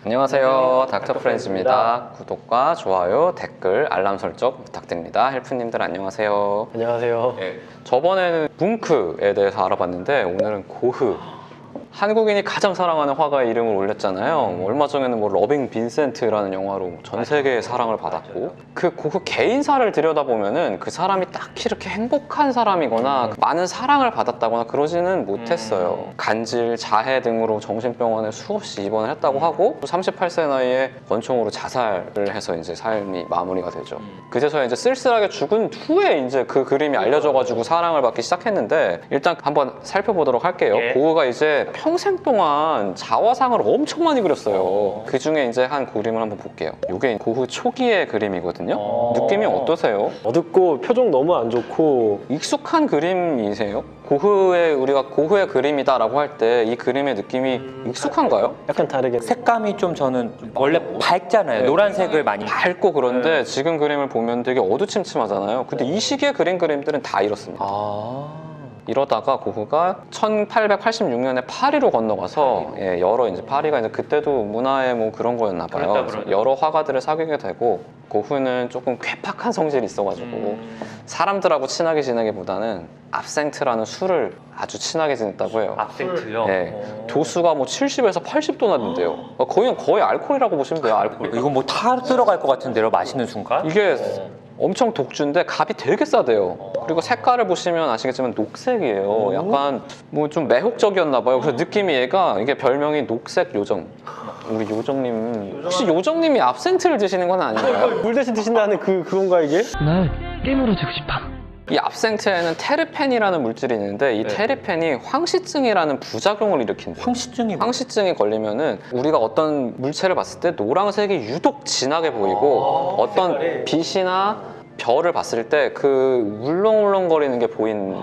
안녕하세요. 닥터 프렌즈입니다. 구독과 좋아요, 댓글, 알람 설정 부탁드립니다. 헬프님들 안녕하세요. 안녕하세요. 저번에는 뭉크에 대해서 알아봤는데 오늘은 고흐. 한국인이 가장 사랑하는 화가의 이름을 올렸잖아요. 얼마 전에는 뭐 러빙 빈센트라는 영화로 전 세계의 사랑을 받았고, 그 고흐 개인사를 들여다보면은 그 사람이 딱히 이렇게 행복한 사람이거나 많은 사랑을 받았다거나 그러지는 못했어요. 간질, 자해 등으로 정신병원에 수없이 입원을 했다고 하고 38세 나이에 권총으로 자살을 해서 이제 삶이 마무리가 되죠. 그제서야 이제 쓸쓸하게 죽은 후에 이제 그 그림이 알려져가지고 사랑을 받기 시작했는데, 일단 한번 살펴보도록 할게요. 고흐가 이제 평생 동안 자화상을 엄청 많이 그렸어요. 그 중에 이제 한 그림을 한번 볼게요. 이게 고흐 초기의 그림이거든요. 느낌이 어떠세요? 어둡고 표정 너무 안 좋고. 익숙한 그림이세요? 우리가 고흐의 그림이다라고 할 때 이 그림의 느낌이 익숙한가요? 약간 다르게. 색감이 좀 저는 원래 밝잖아요. 노란색을 많이. 밝고 그런데 지금 그림을 보면 되게 어두침침하잖아요. 근데 이 시기에 그린 그림들은 다 이렇습니다. 이러다가 고흐가 1886년에 파리로 건너가서 여러 이제 파리가 이제 그때도 문화의 뭐 그런 거였나 봐요. 그래서 여러 화가들을 사귀게 되고, 고흐는 조금 괴팍한 성질이 있어가지고 사람들하고 친하게 지내기보다는 압생트라는 술을 아주 친하게 지냈다고 해요. 압생트요? 도수가 뭐 70에서 80도나 된대요. 거의 알코올이라고 보시면 돼요. 알코올. 이거 뭐 타 들어갈 것 같은데요, 마시는 순간? 이게 엄청 독주인데 값이 되게 싸대요. 그리고 색깔을 보시면 아시겠지만 녹색이에요. 약간 뭐 좀 매혹적이었나 봐요. 그래서 느낌이 얘가, 이게 별명이 녹색 요정. 우리 요정님, 혹시 요정님이 압센트를 드시는 건 아닌가요? 물 대신 드신다는 그건가 이게? 날 깨물어주고 싶어. 이 압센트에는 테르펜이라는 물질이 있는데, 이 테르펜이 황시증이라는 부작용을 일으킨대요. 황시증이 걸리면은 우리가 어떤 물체를 봤을 때 노란색이 유독 진하게 보이고, 어떤 빛이나 별을 봤을 때 그 울렁울렁거리는 게 보이는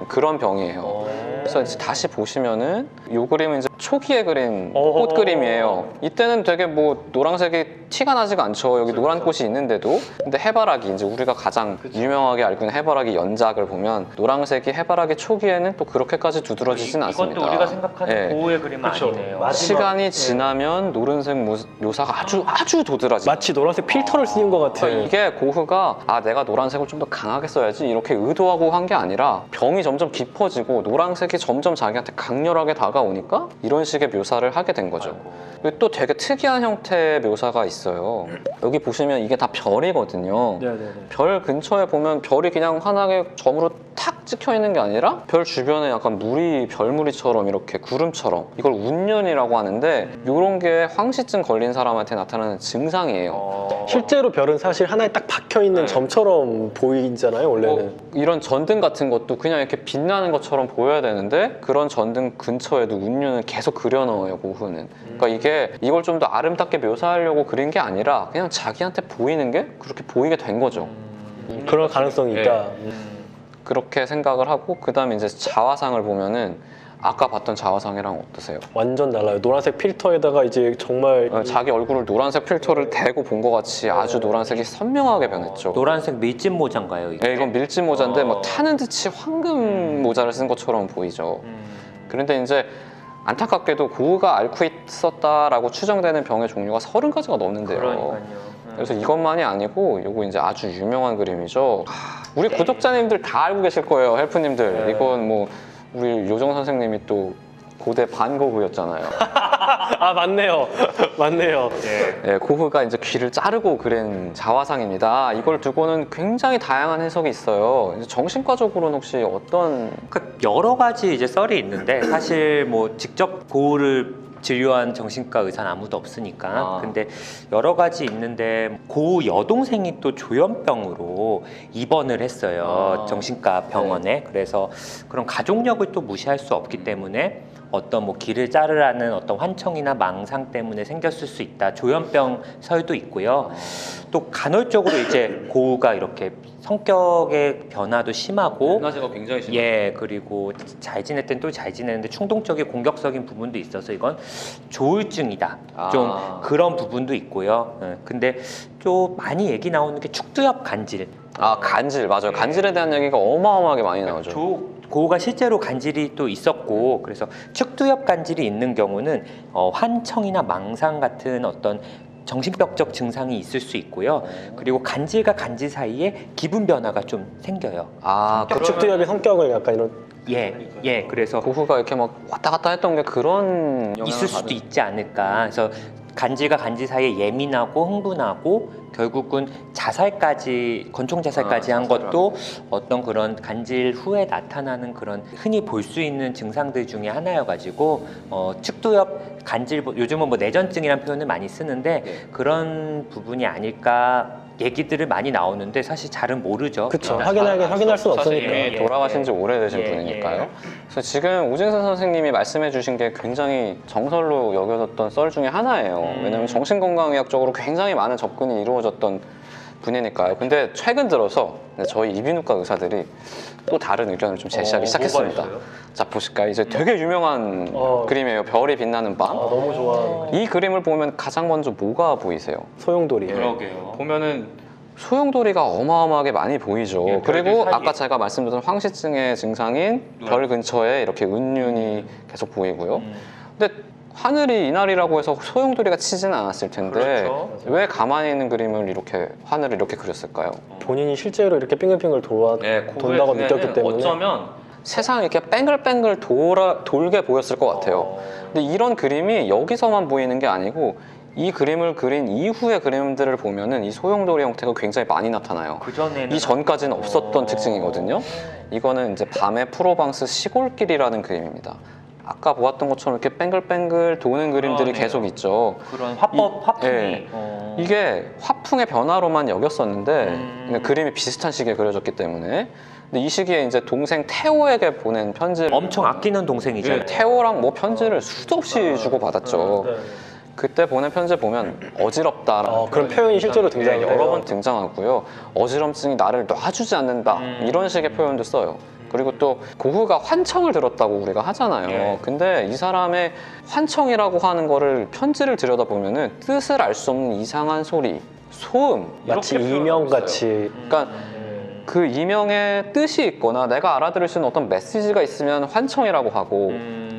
그런 병이에요. 그래서 이제 다시 보시면은 이 그림은 이제 초기에 그린 꽃 그림이에요. 이때는 되게 뭐 노란색이 티가 나지가 않죠. 여기 노란 꽃이 있는데도. 근데 해바라기, 이제 우리가 가장 유명하게 알고 있는 해바라기 연작을 보면 노란색이 해바라기 초기에는 또 그렇게까지 두드러지진 않습니다. 이것도 우리가 생각하는 고흐의 그림은 아니네요. 시간이 지나면 노란색 묘사가 아주 도드라지죠. 마치 노란색 필터를 쓰는 것 같아. 이게 고흐가 내가 노란색을 좀 더 강하게 써야지 이렇게 의도하고 한 게 아니라, 병이 점점 깊어지고 노란색이 점점 자기한테 강렬하게 다가오니까 이런 식의 묘사를 하게 된 거죠. 그리고 또 되게 특이한 형태의 묘사가 있어요. 여기 보시면 이게 다 별이거든요. 네네네. 별 근처에 보면 별이 그냥 하나의 점으로 탁 찍혀 있는 게 아니라 별 주변에 약간 별무리처럼 이렇게 구름처럼, 이걸 운년이라고 하는데, 이런 게 황시증 걸린 사람한테 나타나는 증상이에요. 실제로 별은 사실 하나에 딱 박혀 있는 점처럼 보이잖아요, 원래는. 이런 전등 같은 것도 그냥 이렇게 빛나는 것처럼 보여야 되는데, 그런 전등 근처에도 운륜을 계속 그려넣어요, 고흐는. 그러니까 이걸 좀 더 아름답게 묘사하려고 그린 게 아니라 그냥 자기한테 보이는 게 그렇게 보이게 된 거죠. 그럴 가능성이 있다. 그렇게 생각을 하고, 그 다음에 이제 자화상을 보면은 아까 봤던 자화상이랑 어떠세요? 완전 달라요. 노란색 필터에다가 이제 정말 자기 얼굴을 노란색 필터를 대고 본 것 같이 아주 노란색이 선명하게 변했죠. 노란색 밀짚 모자인가요, 이게? 이건 밀짚 모자인데 뭐 타는 듯이 황금 모자를 쓴 것처럼 보이죠. 그런데 이제 안타깝게도 고흐가 앓고 있었다라고 추정되는 병의 종류가 30가지가 넘는데요. 그러니까요. 그래서 이것만이 아니고 요거 이제 아주 유명한 그림이죠. 우리 구독자님들 다 알고 계실 거예요, 헬프님들. 이건 뭐 우리 요정 선생님이 또 고대 반고흐였잖아요. 맞네요. 맞네요. 고흐가 이제 귀를 자르고 그린 자화상입니다. 이걸 두고는 굉장히 다양한 해석이 있어요. 이제 정신과적으로는 혹시 어떤... 여러 가지 이제 썰이 있는데, 사실 뭐 직접 고흐를 진료한 정신과 의사는 아무도 없으니까. 근데 여러 가지 있는데, 고흐 여동생이 또 조현병으로 입원을 했어요. 정신과 병원에. 그래서 그런 가족력을 또 무시할 수 없기 때문에 어떤 뭐 귀를 자르라는 어떤 환청이나 망상 때문에 생겼을 수 있다. 조현병 설도 있고요. 또 간헐적으로 이제 고흐가 이렇게 성격의 변화도 심하고, 문화재가 굉장히 심해요. 예, 그리고 잘 지낼 땐 또 잘 지내는데 충동적인 공격적인 부분도 있어서 이건 조울증이다. 좀 그런 부분도 있고요. 근데 또 많이 얘기 나오는 게 축두엽 간질. 아, 간질. 맞아요. 간질에 대한 얘기가 어마어마하게 많이 나오죠. 고우가 실제로 간질이 또 있었고, 그래서 축두엽 간질이 있는 경우는 환청이나 망상 같은 어떤 정신병적 증상이 있을 수 있고요. 그리고 간질과 간질 사이에 기분 변화가 좀 생겨요. 아, 그 축두엽의 성격을 약간 이런 예. 그래서 고흐가 이렇게 막 왔다 갔다 했던 게 그런 영향을 있을 수도 받은- 있지 않을까. 그래서 간질과 간질 사이에 예민하고 흥분하고 결국은 자살까지, 권총 자살까지 한 것도 어떤 그런 간질 후에 나타나는 그런 흔히 볼 수 있는 증상들 중에 하나여가지고 측두엽 간질, 요즘은 뭐 내전증이라는 표현을 많이 쓰는데 그런 부분이 아닐까 얘기들을 많이 나오는데 사실 잘은 모르죠. 그쵸. 일단 확인할 수는 사실 없으니까. 이미 돌아가신 지 오래되신 예, 분이니까요. 그래서 지금 우진선 선생님이 말씀해 주신 게 굉장히 정설로 여겨졌던 썰 중에 하나예요. 왜냐하면 정신건강의학적으로 굉장히 많은 접근이 이루어졌던 분이니까요. 근데 최근 들어서 저희 이비인후과 의사들이 또 다른 의견을 좀 제시하기 시작했습니다. 자, 보실까요? 이제 되게 유명한 그림이에요. 별이 빛나는 밤. 너무 좋아. 이 그림을 보면 가장 먼저 뭐가 보이세요? 소용돌이. 그러게요. 보면은 소용돌이가 어마어마하게 많이 보이죠. 예, 별들 그리고 사이에. 아까 제가 말씀드린 황시증의 증상인 별 근처에 이렇게 은윤이 계속 보이고요. 근데 하늘이 이날이라고 해서 소용돌이가 치지는 않았을 텐데 그렇죠. 왜 가만히 있는 그림을 이렇게 하늘을 이렇게 그렸을까요? 본인이 실제로 이렇게 빙글빙글 돈다고 느꼈기 때문에 어쩌면 세상이 이렇게 뺑글뺑글 돌게 보였을 것 같아요. 근데 이런 그림이 여기서만 보이는 게 아니고 이 그림을 그린 이후의 그림들을 보면은 이 소용돌이 형태가 굉장히 많이 나타나요. 그전에는 이 전까지는 없었던 특징이거든요. 이거는 이제 밤의 프로방스 시골길이라는 그림입니다. 아까 보았던 것처럼 이렇게 뺑글뺑글 도는 그림들이 그러네요. 계속 있죠. 그런 화풍이 예. 이게 화풍의 변화로만 여겼었는데 그러니까 그림이 비슷한 시기에 그려졌기 때문에. 근데 이 시기에 이제 동생 태호에게 보낸 편지를 엄청 아끼는 동생이잖아요. 예, 태호랑 뭐 편지를 수도 없이 주고 받았죠. 그때 보낸 편지 보면 어지럽다라는 그런 표현이 실제로 등장해요. 여러 번 등장하고요. 어지럼증이 나를 놔주지 않는다 이런 식의 표현도 써요. 그리고 또 고흐가 환청을 들었다고 우리가 하잖아요. 네. 근데 이 사람의 환청이라고 하는 거를 편지를 들여다보면은 뜻을 알 수 없는 이상한 소리, 소음, 마치 이렇게 이명같이 그러니까 그 이명의 뜻이 있거나 내가 알아들을 수 있는 어떤 메시지가 있으면 환청이라고 하고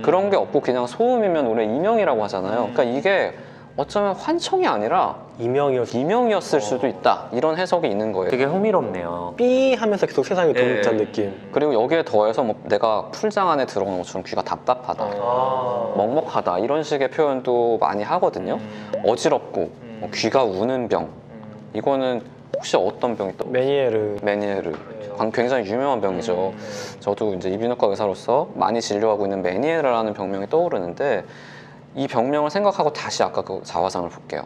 그런 게 없고 그냥 소음이면 우리 이명이라고 하잖아요. 그러니까 이게 어쩌면 환청이 아니라 이명이었을 수도 있다. 이런 해석이 있는 거예요. 되게 흥미롭네요. 삐 하면서 계속 세상이 도는 듯한 예. 느낌. 그리고 여기에 더해서 뭐 내가 풀장 안에 들어오는 것처럼 귀가 답답하다, 먹먹하다 이런 식의 표현도 많이 하거든요. 어지럽고 뭐 귀가 우는 병. 이거는 혹시 어떤 병이 떠오르세요? 메니에르. 굉장히 유명한 병이죠. 저도 이제 이비인후과 의사로서 많이 진료하고 있는 메니에르라는 병명이 떠오르는데 이 병명을 생각하고 다시 아까 그 자화상을 볼게요.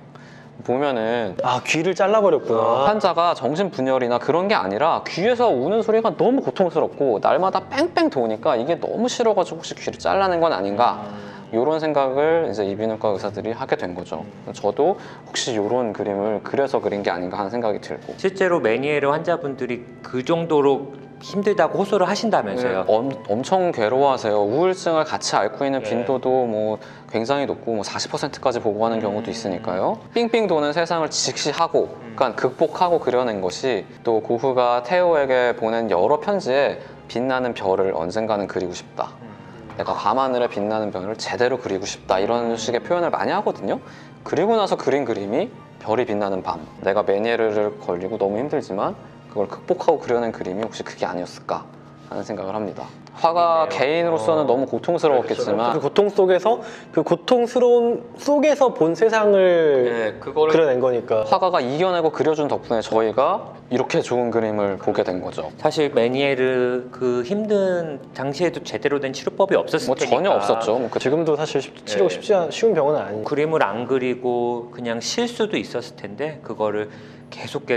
보면은 귀를 잘라버렸구나. 환자가 정신분열이나 그런 게 아니라 귀에서 우는 소리가 너무 고통스럽고 날마다 뺑뺑 도니까 이게 너무 싫어가지고 혹시 귀를 잘라낸 건 아닌가 이런 생각을 이제 이비인후과 의사들이 하게 된 거죠. 저도 혹시 이런 그림을 그려서 그린 게 아닌가 하는 생각이 들고 실제로 메니에르 환자분들이 그 정도로 힘들다고 호소를 하신다면서요. 엄청 괴로워하세요. 우울증을 같이 앓고 있는 빈도도 뭐 굉장히 높고 뭐 40%까지 보고하는 경우도 있으니까요. 삥삥 도는 세상을 직시하고, 그러니까 극복하고 그려낸 것이 또 고흐가 태호에게 보낸 여러 편지에 빛나는 별을 언젠가는 그리고 싶다. 내가 밤하늘에 빛나는 별을 제대로 그리고 싶다. 이런 식의 표현을 많이 하거든요. 그리고 나서 그린 그림이 별이 빛나는 밤. 내가 메니에르를 걸리고 너무 힘들지만 그걸 극복하고 그려낸 그림이 혹시 그게 아니었을까 하는 생각을 합니다. 화가 개인으로서는 너무 고통스러웠겠지만 그 고통 속에서 그 고통스러운 속에서 본 세상을 그걸 그려낸 거니까. 화가가 이겨내고 그려준 덕분에 저희가 이렇게 좋은 그림을 보게 된 거죠. 사실 메니에르 그 힘든 당시에도 제대로 된 치료법이 없었을 뭐 테니까 전혀 없었죠. 뭐 지금도 사실 치료가 쉬운 병은 아니고. 그림을 안 그리고 그냥 쉴 수도 있었을 텐데 그거를 계속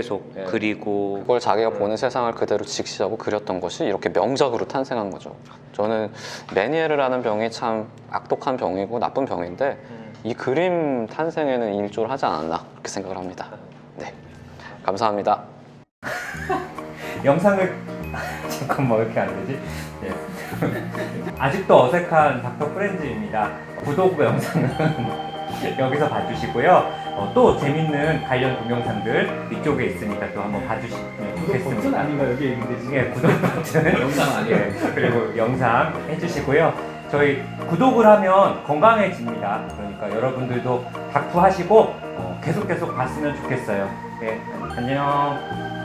그리고 그걸 자기가 보는 세상을 그대로 직시하고 그렸던 것이 이렇게 명작으로 탄생한 거죠. 저는 메니에르라는 병이 참 악독한 병이고 나쁜 병인데 이 그림 탄생에는 일조를 하지 않았나 그렇게 생각을 합니다. 네, 감사합니다. 영상을 잠깐만 왜 이렇게 안 되지? 아직도 어색한 닥터 프렌즈입니다. 구독 영상은 여기서 봐주시고요. 또 재밌는 관련 동영상들 위쪽에 있으니까 또 한번 봐주시면 좋겠습니다. 버튼 아닌가 여기 있는데 지금 예, 구독 버튼 영상 아니에요? 예, 그리고 영상 해주시고요. 저희 구독을 하면 건강해집니다. 그러니까 여러분들도 닥프 하시고 계속 봤으면 좋겠어요. 네, 안녕.